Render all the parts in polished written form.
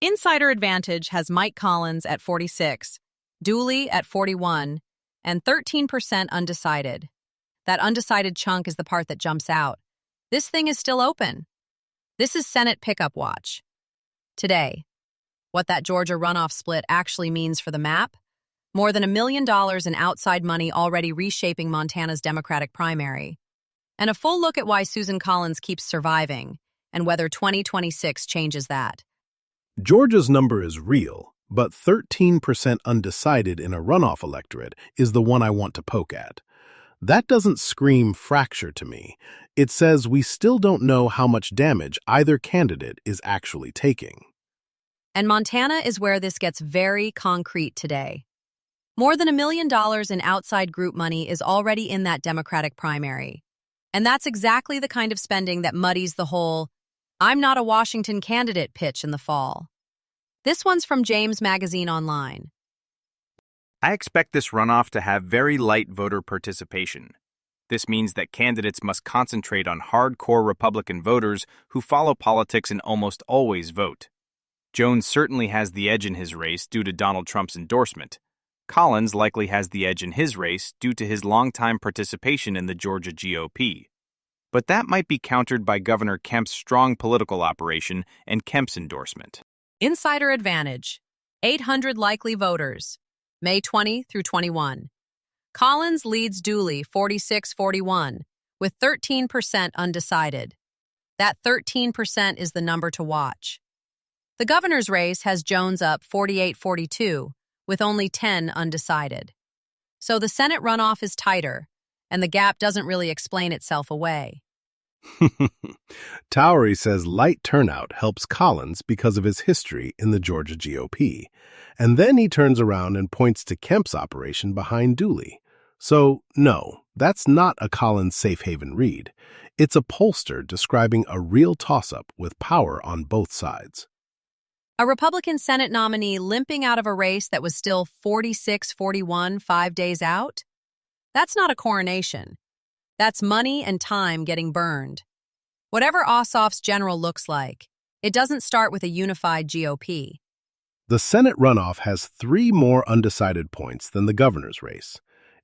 InsiderAdvantage has Mike Collins at 46, Dooley at 41, and 13% undecided. That undecided chunk is the part that jumps out. This thing is still open. This is Senate Pickup Watch. Today, what that Georgia runoff split actually means for the map? More than $1 million in outside money already reshaping Montana's Democratic primary. And a full look at why Susan Collins keeps surviving and whether 2026 changes that. Georgia's number is real, but 13% undecided in a runoff electorate is the one I want to poke at. That doesn't scream fracture to me. It says we still don't know how much damage either candidate is actually taking. And Montana is where this gets very concrete today. More than $1 million in outside group money is already in that Democratic primary. And that's exactly the kind of spending that muddies the whole "I'm not a Washington candidate" pitch in the fall. This one's from James Magazine Online. I expect this runoff to have very light voter participation. This means that candidates must concentrate on hardcore Republican voters who follow politics and almost always vote. Jones certainly has the edge in his race due to Donald Trump's endorsement. Collins likely has the edge in his race due to his longtime participation in the Georgia GOP. But that might be countered by Governor Kemp's strong political operation and Kemp's endorsement. InsiderAdvantage, 800 likely voters, May 20 through 21. Collins leads Dooley 46-41, with 13% undecided. That 13% is the number to watch. The governor's race has Jones up 48-42, with only 10 undecided. So the Senate runoff is tighter, and the gap doesn't really explain itself away. Towery says light turnout helps Collins because of his history in the Georgia GOP. And then he turns around and points to Kemp's operation behind Dooley. So, no, that's not a Collins safe haven read. It's a pollster describing a real toss-up with power on both sides. A Republican Senate nominee limping out of a race that was still 46-41 5 days out? That's not a coronation. That's money and time getting burned. Whatever Ossoff's general looks like, it doesn't start with a unified GOP. The Senate runoff has 3 more undecided points than the governor's race.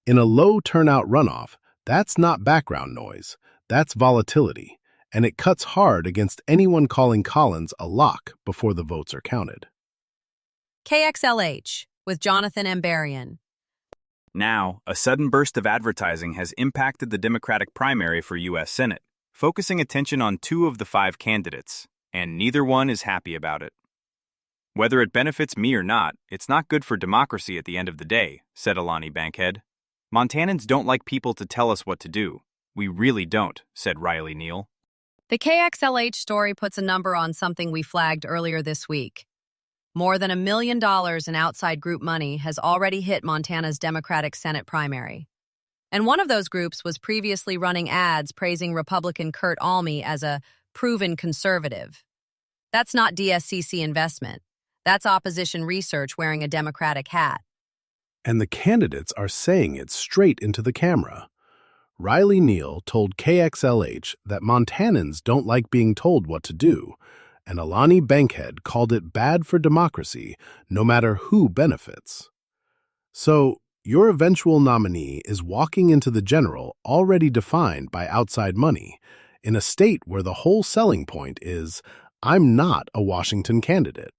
In a low turnout runoff, that's not background noise, that's volatility, and it cuts hard against anyone calling Collins a lock before the votes are counted. KXLH with Jonathan Ambarian. Now, a sudden burst of advertising has impacted the Democratic primary for U.S. Senate, focusing attention on 2 of the 5 candidates, and neither one is happy about it. Whether it benefits me or not, it's not good for democracy at the end of the day, said Alani Bankhead. Montanans don't like people to tell us what to do. We really don't, said Riley Neal. The KXLH story puts a number on something we flagged earlier this week. More than $1 million in outside group money has already hit Montana's Democratic Senate primary. And one of those groups was previously running ads praising Republican Kurt Almy as a proven conservative. That's not DSCC investment. That's opposition research wearing a Democratic hat. And the candidates are saying it straight into the camera. Riley Neal told KXLH that Montanans don't like being told what to do, and Alani Bankhead called it bad for democracy no matter who benefits. So, your eventual nominee is walking into the general already defined by outside money, in a state where the whole selling point is, I'm not a Washington candidate.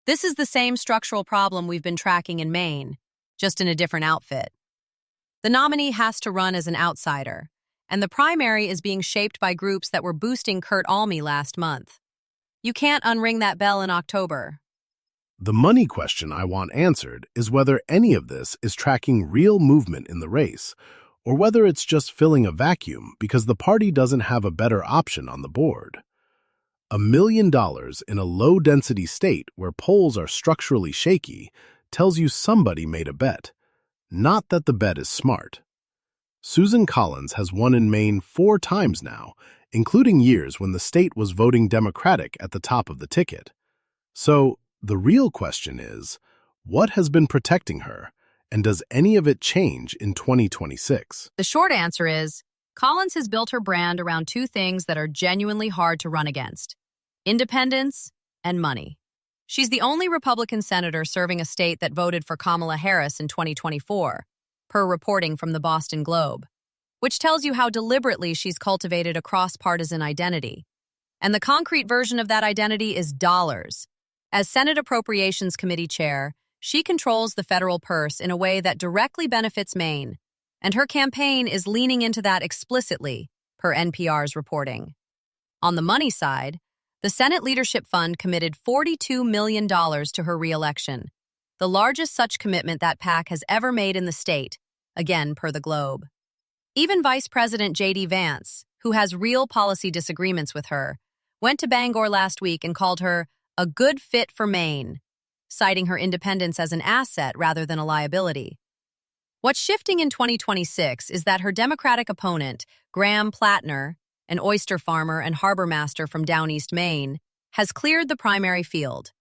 This is the same structural problem we've been tracking in Maine, just in a different outfit. The nominee has to run as an outsider, and the primary is being shaped by groups that were boosting Kurt Almy last month. You can't unring that bell in October. The money question I want answered is whether any of this is tracking real movement in the race, or whether it's just filling a vacuum because the party doesn't have a better option on the board. $1 million in a low-density state where polls are structurally shaky tells you somebody made a bet, not that the bet is smart. Susan Collins has won in Maine 4 times now, including years when the state was voting Democratic at the top of the ticket. So, the real question is, what has been protecting her, and does any of it change in 2026? The short answer is, Collins has built her brand around 2 things that are genuinely hard to run against: independence and money. She's the only Republican senator serving a state that voted for Kamala Harris in 2024, per reporting from the Boston Globe, which tells you how deliberately she's cultivated a cross-partisan identity. And the concrete version of that identity is dollars. As Senate Appropriations Committee chair, she controls the federal purse in a way that directly benefits Maine, and her campaign is leaning into that explicitly, per NPR's reporting. On the money side, the Senate Leadership Fund committed $42 million to her reelection, the largest such commitment that PAC has ever made in the state, again per the Globe. Even Vice President J.D. Vance, who has real policy disagreements with her, went to Bangor last week and called her a good fit for Maine, citing her independence as an asset rather than a liability. What's shifting in 2026 is that her Democratic opponent, Graham Plattner, an oyster farmer and harbor master from down East Maine, has cleared the primary field.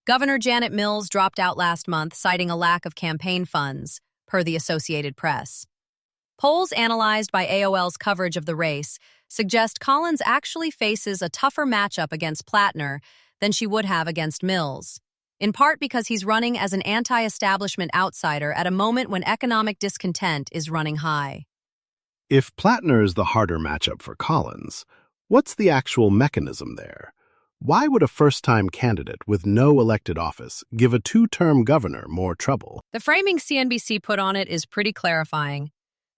Governor Janet Mills dropped out last month, citing a lack of campaign funds, per the Associated Press. Polls analyzed by AOL's coverage of the race suggest Collins actually faces a tougher matchup against Plattner than she would have against Mills, in part because he's running as an anti-establishment outsider at a moment when economic discontent is running high. If Plattner is the harder matchup for Collins, what's the actual mechanism there? Why would a first-time candidate with no elected office give a two-term governor more trouble? The framing CNBC put on it is pretty clarifying.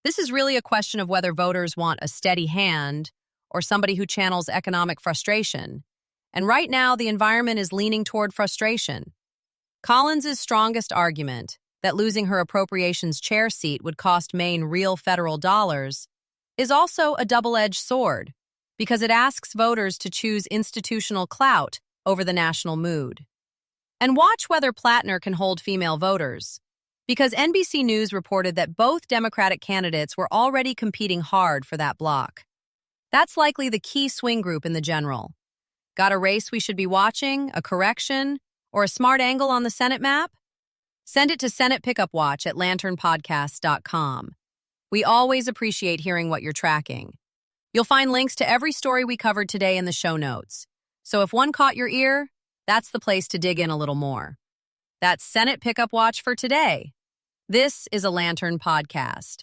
This is really a question of whether voters want a steady hand or somebody who channels economic frustration. And right now, the environment is leaning toward frustration. Collins' strongest argument, that losing her appropriations chair seat would cost Maine real federal dollars, is also a double-edged sword, because it asks voters to choose institutional clout over the national mood. And watch whether Plattner can hold female voters, because NBC News reported that both Democratic candidates were already competing hard for that block. That's likely the key swing group in the general. Got a race we should be watching, a correction, or a smart angle on the Senate map? Send it to Senate Pickup Watch at lanternpodcasts.com. We always appreciate hearing what you're tracking. You'll find links to every story we covered today in the show notes. So if one caught your ear, that's the place to dig in a little more. That's Senate Pickup Watch for today. This is a Lantern Podcast.